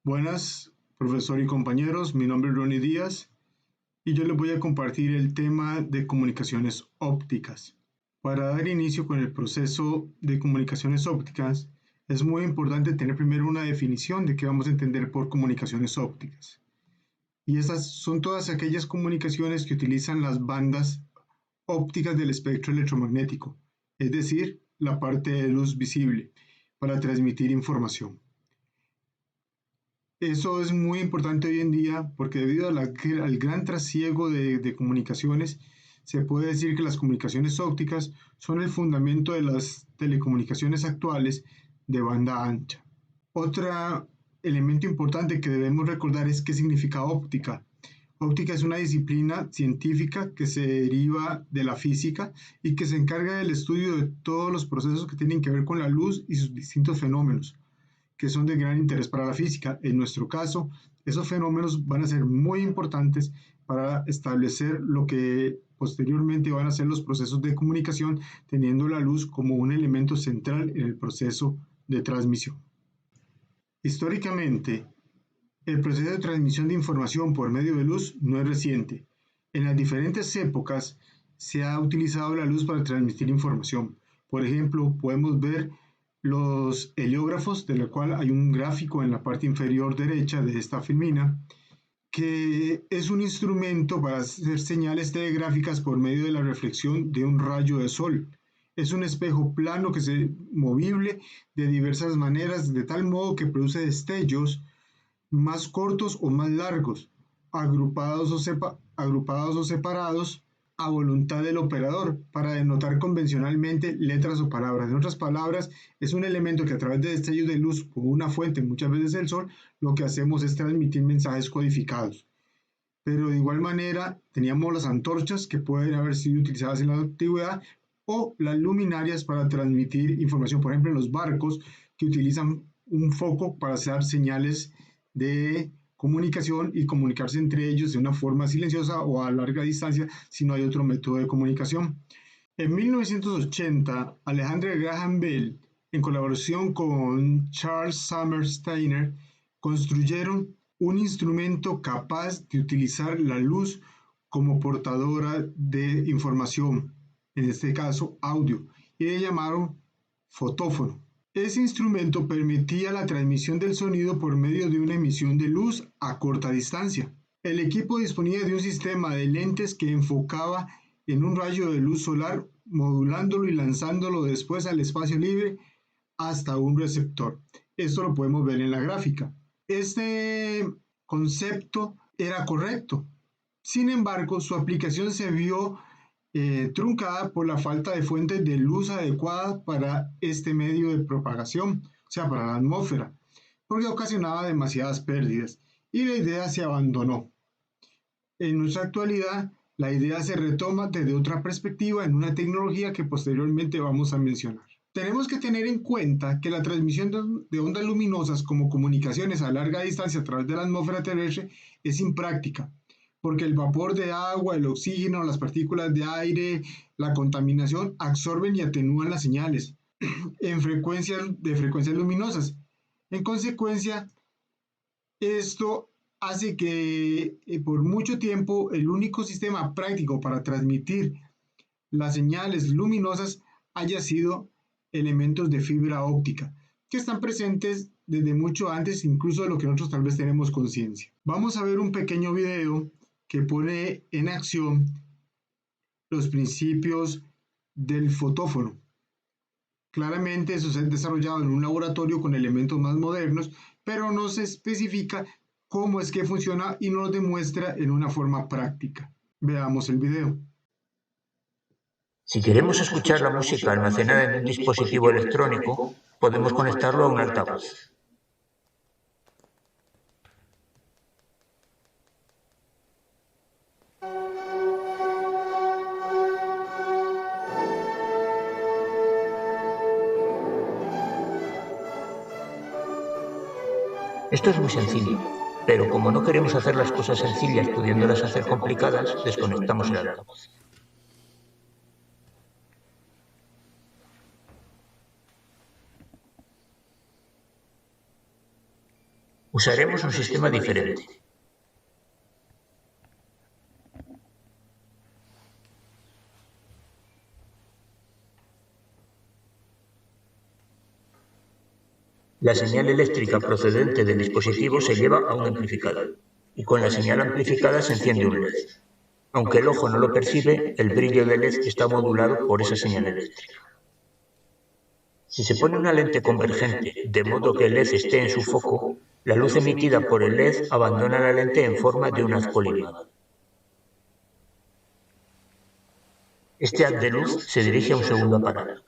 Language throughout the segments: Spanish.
Buenas, profesor y compañeros. Mi nombre es Ronnie Díaz y yo les voy a compartir el tema de comunicaciones ópticas. Para dar inicio con el proceso de comunicaciones ópticas, es muy importante tener primero una definición de qué vamos a entender por comunicaciones ópticas. Y estas son todas aquellas comunicaciones que utilizan las bandas ópticas del espectro electromagnético, es decir, la parte de luz visible, para transmitir información. Eso es muy importante hoy en día porque debido al gran trasiego de comunicaciones, se puede decir que las comunicaciones ópticas son el fundamento de las telecomunicaciones actuales de banda ancha. Otro elemento importante que debemos recordar es qué significa óptica. Óptica es una disciplina científica que se deriva de la física y que se encarga del estudio de todos los procesos que tienen que ver con la luz y sus distintos fenómenos que son de gran interés para la física. En nuestro caso, esos fenómenos van a ser muy importantes para establecer lo que posteriormente van a ser los procesos de comunicación, teniendo la luz como un elemento central en el proceso de transmisión. Históricamente, el proceso de transmisión de información por medio de luz no es reciente. En las diferentes épocas se ha utilizado la luz para transmitir información. Por ejemplo, podemos ver los heliógrafos, de lo cual hay un gráfico en la parte inferior derecha de esta filmina, que es un instrumento para hacer señales telegráficas por medio de la reflexión de un rayo de sol. Es un espejo plano que es movible de diversas maneras, de tal modo que produce destellos más cortos o más largos, agrupados o separados a voluntad del operador para denotar convencionalmente letras o palabras. En otras palabras, es un elemento que a través de destellos de luz con una fuente, muchas veces el sol, lo que hacemos es transmitir mensajes codificados. Pero de igual manera teníamos las antorchas que pueden haber sido utilizadas en la antigüedad o las luminarias para transmitir información, por ejemplo en los barcos que utilizan un foco para hacer señales de comunicación y comunicarse entre ellos de una forma silenciosa o a larga distancia si no hay otro método de comunicación. En 1980, Alexander Graham Bell, en colaboración con Charles Sumner Steiner, construyeron un instrumento capaz de utilizar la luz como portadora de información, en este caso audio, y le llamaron fotófono. Ese instrumento permitía la transmisión del sonido por medio de una emisión de luz a corta distancia. El equipo disponía de un sistema de lentes que enfocaba en un rayo de luz solar, modulándolo y lanzándolo después al espacio libre hasta un receptor. Esto lo podemos ver en la gráfica. Este concepto era correcto. Sin embargo, su aplicación se vio truncada por la falta de fuentes de luz adecuada para este medio de propagación, o sea, para la atmósfera, porque ocasionaba demasiadas pérdidas y la idea se abandonó. En nuestra actualidad, la idea se retoma desde otra perspectiva en una tecnología que posteriormente vamos a mencionar. Tenemos que tener en cuenta que la transmisión de ondas luminosas como comunicaciones a larga distancia a través de la atmósfera terrestre es impráctica, porque el vapor de agua, el oxígeno, las partículas de aire, la contaminación absorben y atenúan las señales en frecuencias luminosas. En consecuencia, esto hace que por mucho tiempo el único sistema práctico para transmitir las señales luminosas haya sido elementos de fibra óptica, que están presentes desde mucho antes incluso de lo que nosotros tal vez tenemos conciencia. Vamos a ver un pequeño video que pone en acción los principios del fotófono. Claramente eso se ha desarrollado en un laboratorio con elementos más modernos, pero no se especifica cómo es que funciona y nos demuestra en una forma práctica. Veamos el video. Si queremos escuchar la música almacenada en un dispositivo electrónico, podemos conectarlo a un altavoz. Esto es muy sencillo, pero como no queremos hacer las cosas sencillas pudiéndolas hacer complicadas, desconectamos el altavoz. Usaremos un sistema diferente. La señal eléctrica procedente del dispositivo se lleva a un amplificador, y con la señal amplificada se enciende un LED. Aunque el ojo no lo percibe, el brillo del LED está modulado por esa señal eléctrica. Si se pone una lente convergente de modo que el LED esté en su foco, la luz emitida por el LED abandona la lente en forma de un haz colimado. Este haz de luz se dirige a un segundo aparato.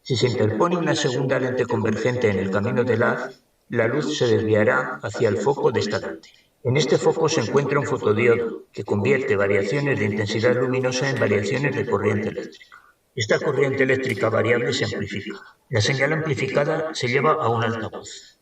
Si se interpone una segunda lente convergente en el camino del haz, la luz se desviará hacia el foco de esta lente. En este foco se encuentra un fotodiodo que convierte variaciones de intensidad luminosa en variaciones de corriente eléctrica. Esta corriente eléctrica variable se amplifica. La señal amplificada se lleva a un altavoz.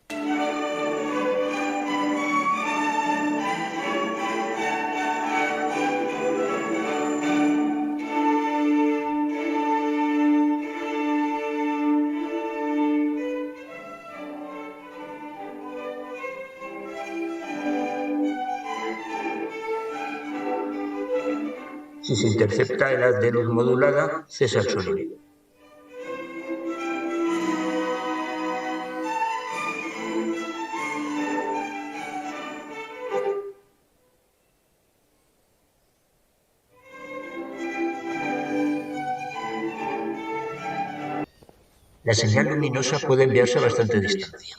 Si se intercepta el haz de luz modulada, cesa el sonido. La señal luminosa puede enviarse a bastante distancia.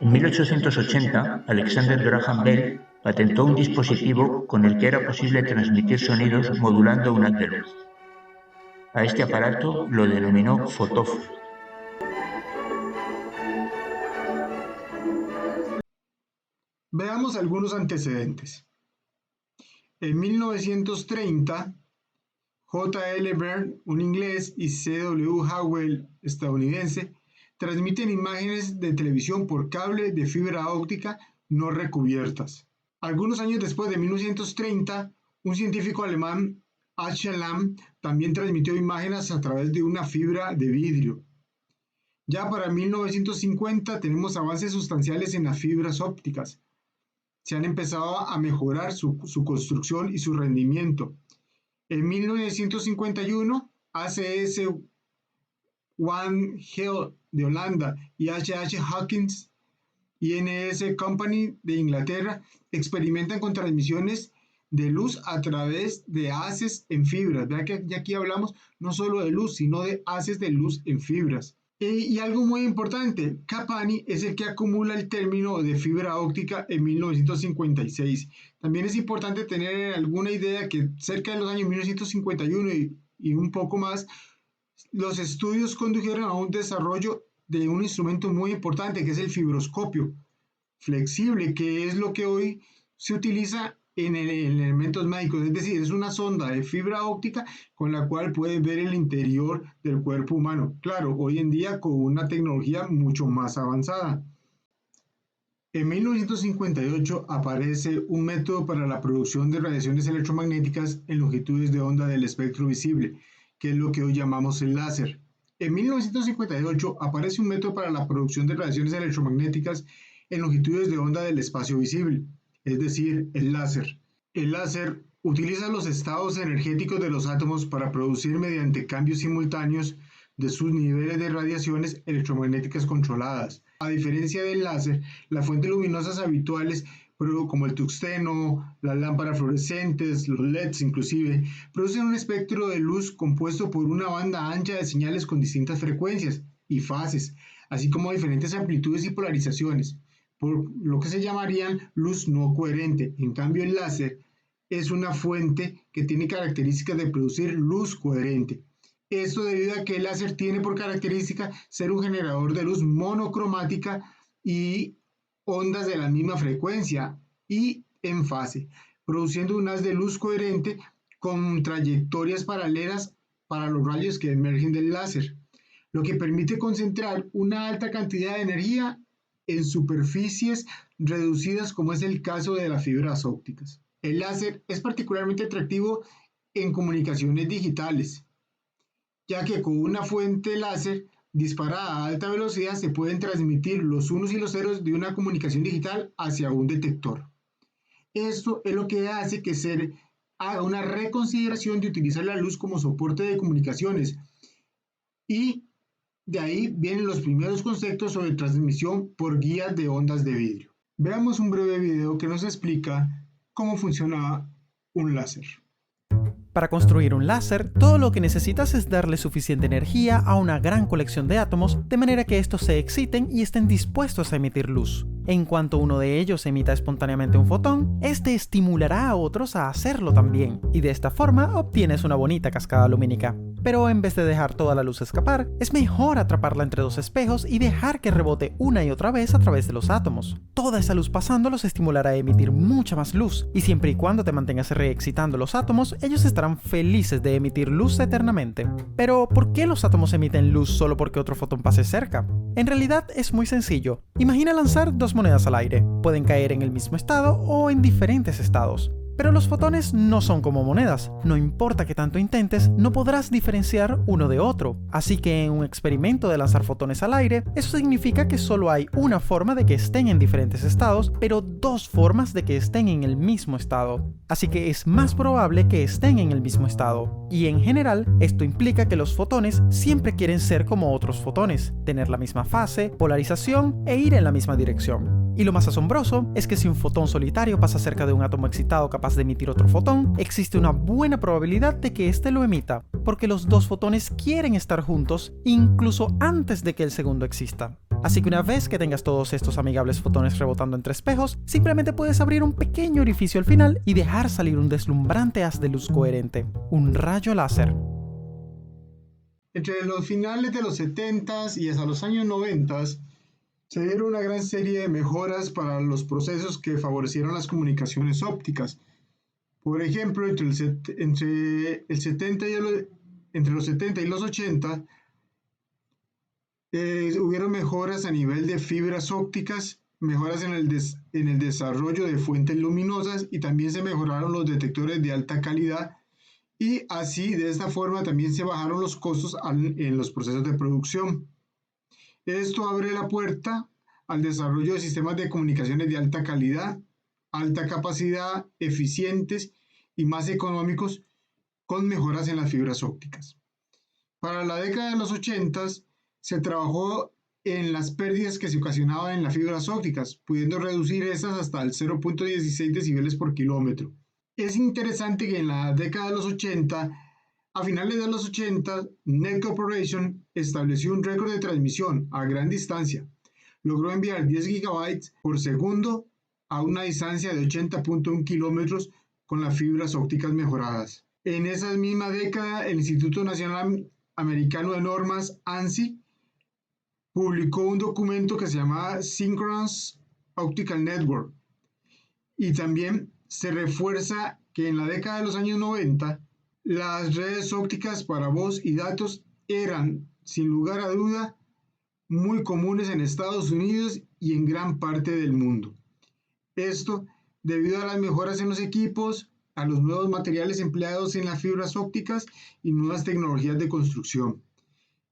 En 1880, Alexander Graham Bell patentó un dispositivo con el que era posible transmitir sonidos modulando un haz de luz. A este aparato lo denominó fotófono. Veamos algunos antecedentes. En 1930, J. L. Byrne, un inglés, y C. W. Howell, estadounidense, transmiten imágenes de televisión por cable de fibra óptica no recubiertas. Algunos años después, de 1930, un científico alemán, H. Lamm, también transmitió imágenes a través de una fibra de vidrio. Ya para 1950 tenemos avances sustanciales en las fibras ópticas. Se han empezado a mejorar su construcción y su rendimiento. En 1951, ACS One Hill de Holanda y H.H. Hawkins INS Company de Inglaterra experimentan con transmisiones de luz a través de haces en fibras. Vean que ya aquí hablamos no solo de luz, sino de haces de luz en fibras. Y algo muy importante, Capani es el que acumula el término de fibra óptica en 1956. También es importante tener alguna idea que cerca de los años 1951 y un poco más, los estudios condujeron a un desarrollo de un instrumento muy importante que es el fibroscopio flexible, que es lo que hoy se utiliza en elementos médicos, es decir, es una sonda de fibra óptica con la cual puedes ver el interior del cuerpo humano. Claro, hoy en día con una tecnología mucho más avanzada. En 1958 aparece un método para la producción de radiaciones electromagnéticas en longitudes de onda del espectro visible, que es lo que hoy llamamos el láser. En 1958 aparece un método para la producción de radiaciones electromagnéticas en longitudes de onda del espacio visible, es decir, el láser. El láser utiliza los estados energéticos de los átomos para producir mediante cambios simultáneos de sus niveles de radiaciones electromagnéticas controladas. A diferencia del láser, las fuentes luminosas habituales, como el tungsteno, las lámparas fluorescentes, los LEDs inclusive, producen un espectro de luz compuesto por una banda ancha de señales con distintas frecuencias y fases, así como diferentes amplitudes y polarizaciones, por lo que se llamarían luz no coherente. En cambio, el láser es una fuente que tiene características de producir luz coherente. Esto debido a que el láser tiene por característica ser un generador de luz monocromática y ondas de la misma frecuencia y en fase, produciendo un haz de luz coherente con trayectorias paralelas para los rayos que emergen del láser, lo que permite concentrar una alta cantidad de energía en superficies reducidas, como es el caso de las fibras ópticas. El láser es particularmente atractivo en comunicaciones digitales, ya que con una fuente láser disparada a alta velocidad se pueden transmitir los unos y los ceros de una comunicación digital hacia un detector. Esto es lo que hace que se haga una reconsideración de utilizar la luz como soporte de comunicaciones, y de ahí vienen los primeros conceptos sobre transmisión por guías de ondas de vidrio. Veamos un breve video que nos explica cómo funciona un láser. Para construir un láser, todo lo que necesitas es darle suficiente energía a una gran colección de átomos de manera que estos se exciten y estén dispuestos a emitir luz. En cuanto uno de ellos emita espontáneamente un fotón, este estimulará a otros a hacerlo también, y de esta forma obtienes una bonita cascada lumínica. Pero en vez de dejar toda la luz escapar, es mejor atraparla entre dos espejos y dejar que rebote una y otra vez a través de los átomos. Toda esa luz pasando los estimulará a emitir mucha más luz, y siempre y cuando te mantengas reexcitando los átomos, ellos estarán felices de emitir luz eternamente. Pero, ¿por qué los átomos emiten luz solo porque otro fotón pase cerca? En realidad es muy sencillo. Imagina lanzar dos monedas al aire. Pueden caer en el mismo estado o en diferentes estados. Pero los fotones no son como monedas. No importa que tanto intentes, no podrás diferenciar uno de otro. Así que en un experimento de lanzar fotones al aire, eso significa que solo hay una forma de que estén en diferentes estados, pero dos formas de que estén en el mismo estado. Así que es más probable que estén en el mismo estado. Y en general, esto implica que los fotones siempre quieren ser como otros fotones, tener la misma fase, polarización e ir en la misma dirección. Y lo más asombroso es que si un fotón solitario pasa cerca de un átomo excitado capaz de emitir otro fotón, existe una buena probabilidad de que éste lo emita, porque los dos fotones quieren estar juntos incluso antes de que el segundo exista. Así que una vez que tengas todos estos amigables fotones rebotando entre espejos, simplemente puedes abrir un pequeño orificio al final y dejar salir un deslumbrante haz de luz coherente, un rayo láser. Entre los finales de los 70s y hasta los años 90s, se dieron una gran serie de mejoras para los procesos que favorecieron las comunicaciones ópticas. Por ejemplo, entre los 70 y los 80, hubieron mejoras a nivel de fibras ópticas, mejoras en el desarrollo de fuentes luminosas, y también se mejoraron los detectores de alta calidad, y así de esta forma también se bajaron los costos en los procesos de producción. Esto abre la puerta al desarrollo de sistemas de comunicaciones de alta calidad, alta capacidad, eficientes y más económicos, con mejoras en las fibras ópticas. Para la década de los 80 se trabajó en las pérdidas que se ocasionaban en las fibras ópticas, pudiendo reducir estas hasta el 0.16 decibeles por kilómetro. Es interesante que en la década de los 80, a finales de los 80, Net Corporation estableció un récord de transmisión a gran distancia. Logró enviar 10 gigabytes por segundo a una distancia de 80.1 kilómetros con las fibras ópticas mejoradas. En esa misma década, el Instituto Nacional Americano de Normas, ANSI, publicó un documento que se llamaba Synchronous Optical Network, y también se refuerza que en la década de los años 90 las redes ópticas para voz y datos eran, sin lugar a duda, muy comunes en Estados Unidos y en gran parte del mundo. Esto debido a las mejoras en los equipos, a los nuevos materiales empleados en las fibras ópticas y nuevas tecnologías de construcción.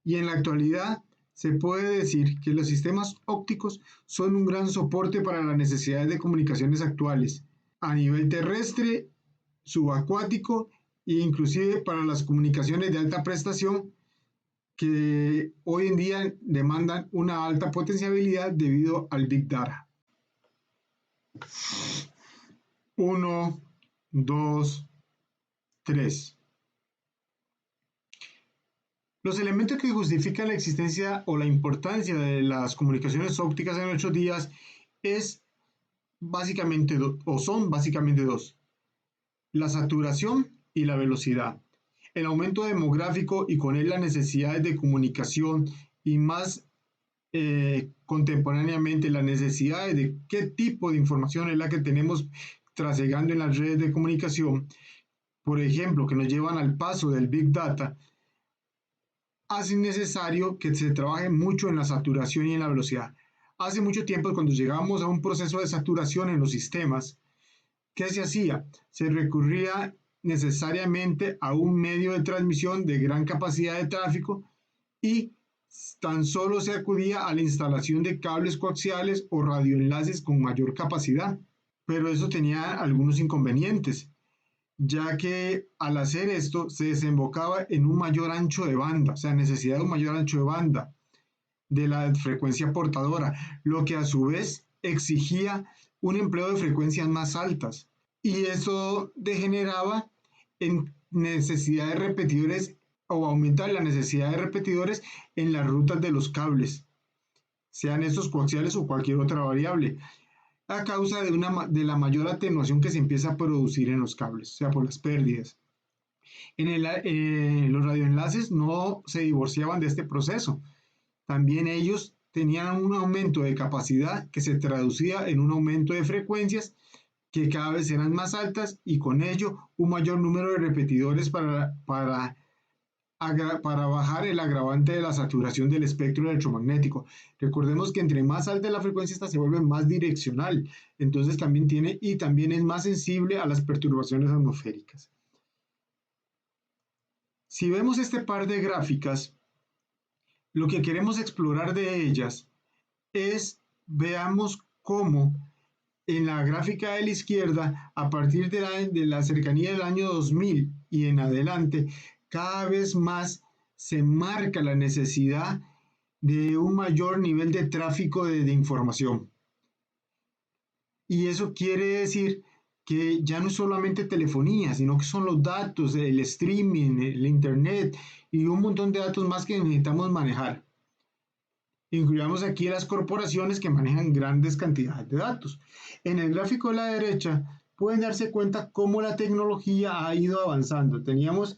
Y en la actualidad se puede decir que los sistemas ópticos son un gran soporte para las necesidades de comunicaciones actuales, a nivel terrestre, subacuático e inclusive para las comunicaciones de alta prestación, que hoy en día demandan una alta potencialidad debido al Big Data. 1, 2, 3. Los elementos que justifican la existencia o la importancia de las comunicaciones ópticas en nuestros días es básicamente son básicamente dos: la saturación y la velocidad. El aumento demográfico y con él las necesidades de comunicación y más contemporáneamente las necesidades de qué tipo de información es la que tenemos trasegando en las redes de comunicación, por ejemplo, que nos llevan al paso del Big Data, hace necesario que se trabaje mucho en la saturación y en la velocidad. Hace mucho tiempo, cuando llegamos a un proceso de saturación en los sistemas, ¿qué se hacía? Se recurría necesariamente a un medio de transmisión de gran capacidad de tráfico y tan solo se acudía a la instalación de cables coaxiales o radioenlaces con mayor capacidad. Pero eso tenía algunos inconvenientes, ya que al hacer esto se desembocaba en un mayor ancho de banda, o sea, necesidad de un mayor ancho de banda de la frecuencia portadora, lo que a su vez exigía un empleo de frecuencias más altas. Y eso degeneraba en necesidad de repetidores o aumentar la necesidad de repetidores en las rutas de los cables, sean estos coaxiales o cualquier otra variable, a causa de la mayor atenuación que se empieza a producir en los cables, o sea, por las pérdidas. Los radioenlaces no se divorciaban de este proceso. También ellos tenían un aumento de capacidad que se traducía en un aumento de frecuencias que cada vez eran más altas y con ello un mayor número de repetidores para bajar el agravante de la saturación del espectro electromagnético. Recordemos que entre más alta la frecuencia, esta se vuelve más direccional, entonces también es más sensible a las perturbaciones atmosféricas. Si vemos este par de gráficas, lo que queremos explorar de ellas veamos cómo en la gráfica de la izquierda, a partir de la cercanía del año 2000 y en adelante, cada vez más se marca la necesidad de un mayor nivel de tráfico de información. Y eso quiere decir que ya no es solamente telefonía, sino que son los datos, el streaming, el internet y un montón de datos más que necesitamos manejar. Incluyamos aquí las corporaciones que manejan grandes cantidades de datos. En el gráfico de la derecha pueden darse cuenta cómo la tecnología ha ido avanzando. Teníamos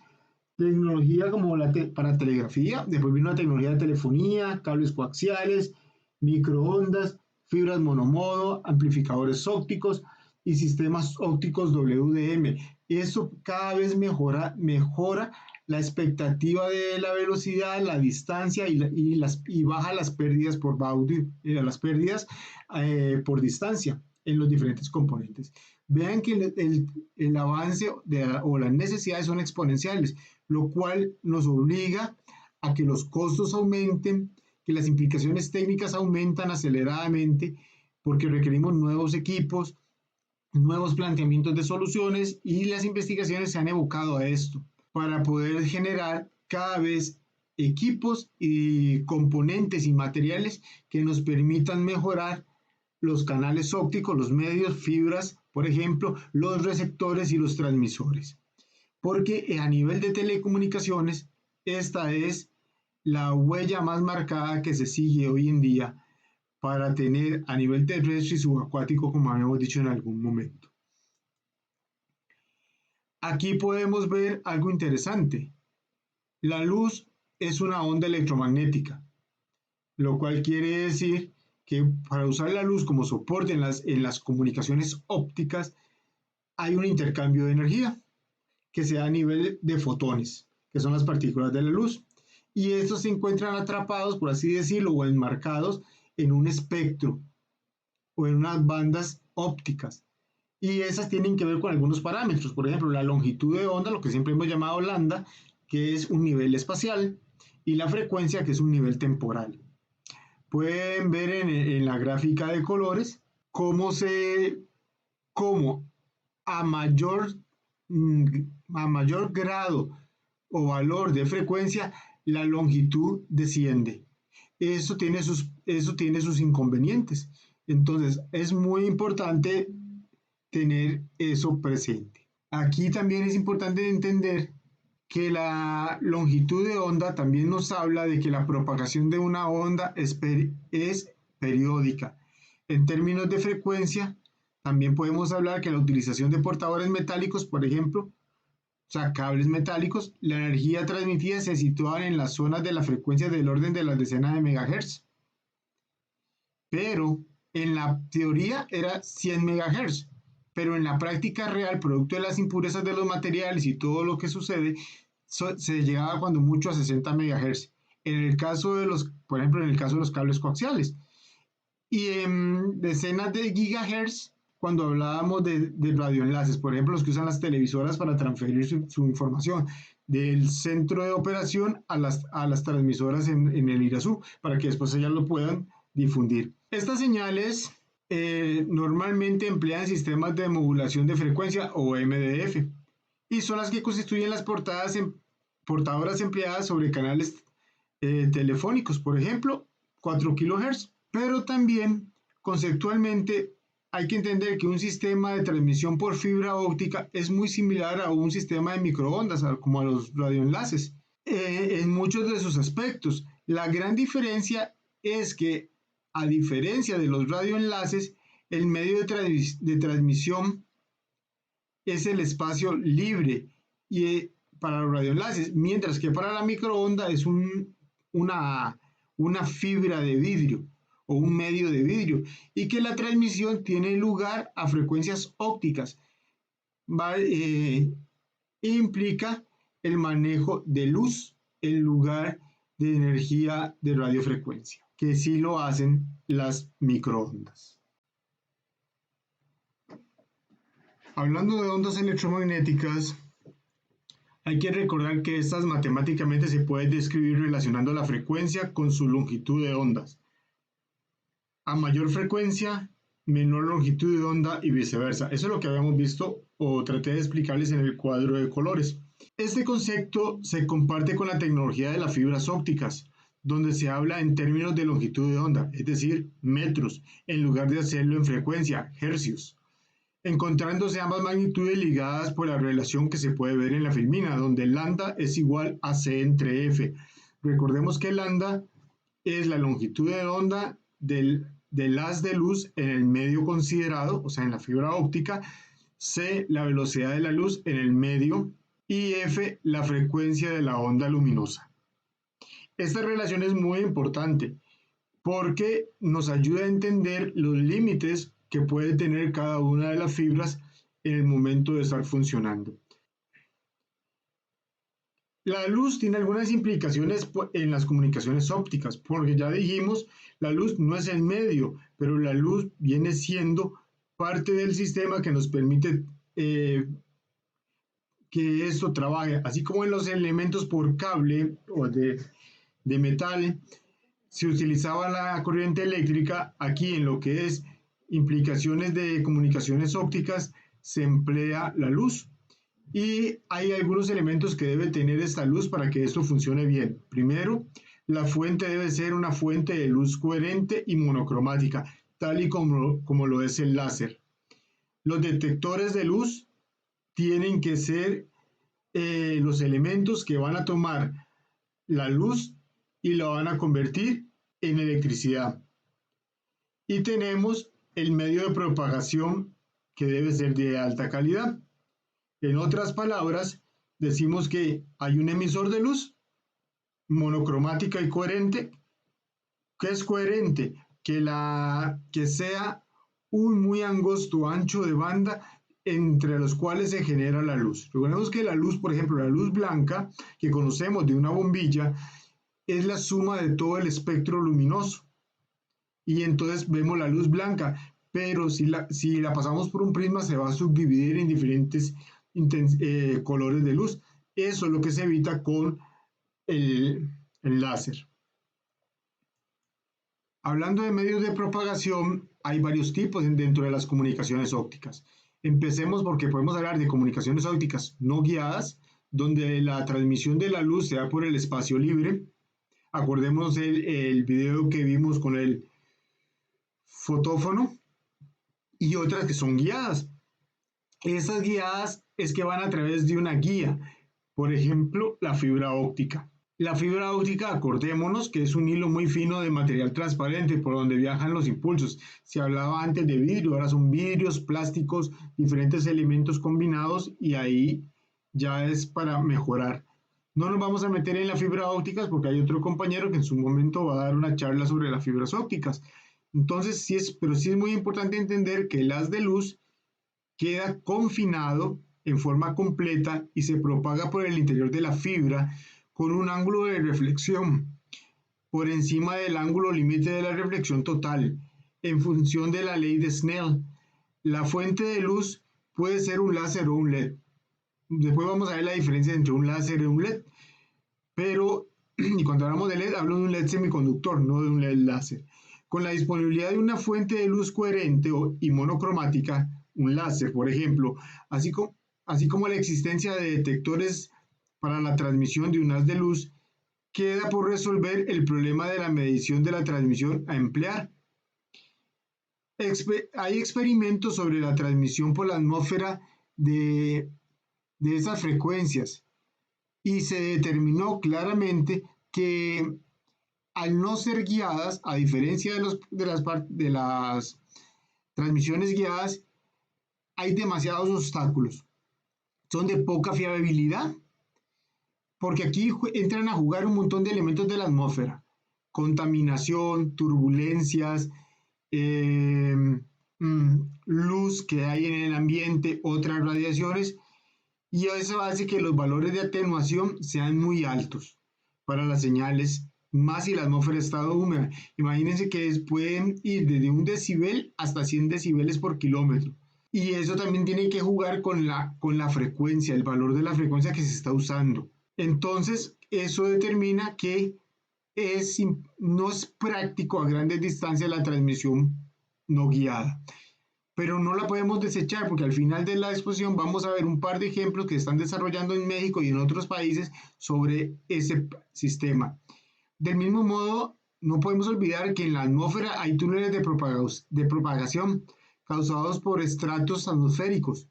tecnología como para telegrafía, después vino la tecnología de telefonía, cables coaxiales, microondas, fibras monomodo, amplificadores ópticos y sistemas ópticos WDM. Eso cada vez mejora la expectativa de la velocidad, la distancia y baja las pérdidas por distancia en los diferentes componentes. Vean que el avance o las necesidades son exponenciales, lo cual nos obliga a que los costos aumenten, que las implicaciones técnicas aumentan aceleradamente, porque requerimos nuevos equipos, nuevos planteamientos de soluciones y las investigaciones se han evocado a esto para poder generar cada vez equipos y componentes y materiales que nos permitan mejorar los canales ópticos, los medios, fibras, por ejemplo, los receptores y los transmisores. Porque a nivel de telecomunicaciones, esta es la huella más marcada que se sigue hoy en día para tener a nivel terrestre y subacuático, como habíamos dicho en algún momento. Aquí podemos ver algo interesante. La luz es una onda electromagnética, lo cual quiere decir que para usar la luz como soporte en las comunicaciones ópticas hay un intercambio de energía que se da a nivel de fotones, que son las partículas de la luz, y estos se encuentran atrapados, por así decirlo, o enmarcados en un espectro o en unas bandas ópticas. Y esas tienen que ver con algunos parámetros, por ejemplo, la longitud de onda, lo que siempre hemos llamado lambda, que es un nivel espacial, y la frecuencia, que es un nivel temporal. Pueden ver en la gráfica de colores cómo a mayor grado o valor de frecuencia, la longitud desciende. Eso tiene sus inconvenientes. Entonces, es muy importante tener eso presente. Aquí también es importante entender que la longitud de onda también nos habla de que la propagación de una onda es periódica. En términos de frecuencia, también podemos hablar que la utilización de portadores metálicos, por ejemplo, o sea, cables metálicos, la energía transmitida se sitúa en las zonas de la frecuencia del orden de las decenas de megahertz. Pero en la teoría era 100 megahertz, pero en la práctica real, producto de las impurezas de los materiales y todo lo que sucede, se llegaba cuando mucho a 60 megahertz. En el caso de los, por ejemplo, en el caso de los cables coaxiales. Y en decenas de gigahertz cuando hablábamos de radioenlaces, por ejemplo, los que usan las televisoras para transferir su información del centro de operación a las transmisoras en el IRASU, para que después ellas lo puedan difundir. Estas señales normalmente emplean sistemas de modulación de frecuencia o MDF y son las que constituyen las portadoras empleadas sobre canales telefónicos, por ejemplo, 4 kHz. Pero también conceptualmente hay que entender que un sistema de transmisión por fibra óptica es muy similar a un sistema de microondas, como a los radioenlaces, en muchos de sus aspectos. La gran diferencia es que, a diferencia de los radioenlaces, el medio de transmisión es el espacio libre y para los radioenlaces, mientras que para la microonda es una fibra de vidrio o un medio de vidrio, y que la transmisión tiene lugar a frecuencias ópticas. Implica el manejo de luz en lugar de energía de radiofrecuencia, que sí lo hacen las microondas. Hablando de ondas electromagnéticas, hay que recordar que estas matemáticamente se pueden describir relacionando la frecuencia con su longitud de ondas. A mayor frecuencia, menor longitud de onda y viceversa. Eso es lo que habíamos visto o traté de explicarles en el cuadro de colores. Este concepto se comparte con la tecnología de las fibras ópticas, donde se habla en términos de longitud de onda, es decir, metros, en lugar de hacerlo en frecuencia, hercios, encontrándose ambas magnitudes ligadas por la relación que se puede ver en la filmina, donde lambda es igual a C entre F. Recordemos que lambda es la longitud de onda del haz de luz en el medio considerado, o sea, en la fibra óptica, C, la velocidad de la luz en el medio, y F, la frecuencia de la onda luminosa. Esta relación es muy importante porque nos ayuda a entender los límites que puede tener cada una de las fibras en el momento de estar funcionando. La luz tiene algunas implicaciones en las comunicaciones ópticas, porque ya dijimos, la luz no es el medio, pero la luz viene siendo parte del sistema que nos permite que esto trabaje, así como en los elementos por cable o de metal, se utilizaba la corriente eléctrica. Aquí en lo que es implicaciones de comunicaciones ópticas se emplea la luz. Y hay algunos elementos que debe tener esta luz para que esto funcione bien. Primero, la fuente debe ser una fuente de luz coherente y monocromática, tal y como lo es el láser. Los detectores de luz tienen que ser los elementos que van a tomar la luz y la van a convertir en electricidad. Y tenemos el medio de propagación que debe ser de alta calidad. En otras palabras, decimos que hay un emisor de luz monocromática y coherente. ¿Qué es coherente? Que sea un muy angosto ancho de banda entre los cuales se genera la luz. Recordemos que la luz, por ejemplo, la luz blanca que conocemos de una bombilla, es la suma de todo el espectro luminoso. Y entonces vemos la luz blanca, pero si la pasamos por un prisma se va a subdividir en diferentes colores de luz. Eso es lo que se evita con el láser. Hablando de medios de propagación, hay varios tipos dentro de las comunicaciones ópticas. Empecemos porque podemos hablar de comunicaciones ópticas no guiadas, donde la transmisión de la luz se da por el espacio libre. Acordémonos el video que vimos con el fotófono, y otras que son guiadas. Esas guiadas es que van a través de una guía. Por ejemplo, la fibra óptica. La fibra óptica, acordémonos que es un hilo muy fino de material transparente por donde viajan los impulsos. Se hablaba antes de vidrio, ahora son vidrios, plásticos, diferentes elementos combinados y ahí ya es para mejorar. No nos vamos a meter en la fibra óptica porque hay otro compañero que en su momento va a dar una charla sobre las fibras ópticas. Entonces, pero sí es muy importante entender que el haz de luz queda confinado en forma completa y se propaga por el interior de la fibra con un ángulo de reflexión por encima del ángulo límite de la reflexión total, en función de la ley de Snell. La fuente de luz puede ser un láser o un LED. Después vamos a ver la diferencia entre un láser y un LED. Pero, y cuando hablamos de LED, hablo de un LED semiconductor, no de un LED láser. Con la disponibilidad de una fuente de luz coherente y monocromática, un láser, por ejemplo, así como la existencia de detectores para la transmisión de un haz de luz, queda por resolver el problema de la medición de la transmisión a emplear. Hay experimentos sobre la transmisión por la atmósfera de esas frecuencias y se determinó claramente que al no ser guiadas, a diferencia de las transmisiones guiadas, hay demasiados obstáculos. Son de poca fiabilidad, porque aquí entran a jugar un montón de elementos de la atmósfera. Contaminación, turbulencias, luz que hay en el ambiente, otras radiaciones, y eso hace que los valores de atenuación sean muy altos para las señales, más si la atmósfera está húmeda. Imagínense que pueden ir desde 1 decibel hasta 100 decibeles por kilómetro. Y eso también tiene que jugar con la frecuencia, el valor de la frecuencia que se está usando. Entonces, eso determina que no es práctico a grandes distancias la transmisión no guiada. Pero no la podemos desechar porque al final de la exposición vamos a ver un par de ejemplos que están desarrollando en México y en otros países sobre ese sistema. Del mismo modo, no podemos olvidar que en la atmósfera hay túneles de propagación causados por estratos atmosféricos,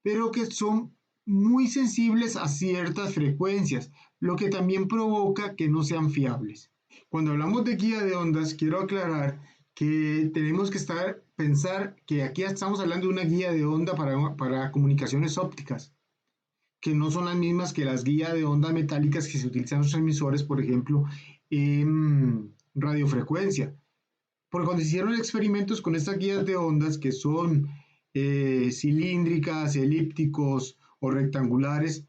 pero que son muy sensibles a ciertas frecuencias, lo que también provoca que no sean fiables. Cuando hablamos de guía de ondas, quiero aclarar que tenemos que pensar que aquí estamos hablando de una guía de onda para comunicaciones ópticas, que no son las mismas que las guías de ondas metálicas que se utilizan en los transmisores, por ejemplo, en radiofrecuencia. Porque cuando se hicieron experimentos con estas guías de ondas, que son cilíndricas, elípticos o rectangulares,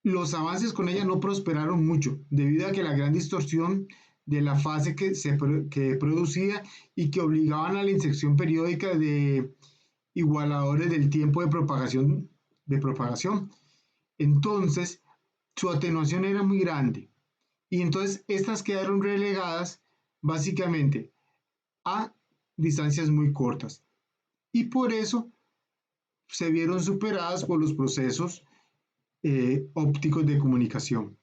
los avances con ella no prosperaron mucho, debido a que la gran distorsión de la fase que producía y que obligaban a la inserción periódica de igualadores del tiempo de propagación. Entonces, su atenuación era muy grande. Y entonces estas quedaron relegadas básicamente a distancias muy cortas. Y por eso se vieron superadas por los procesos ópticos de comunicación.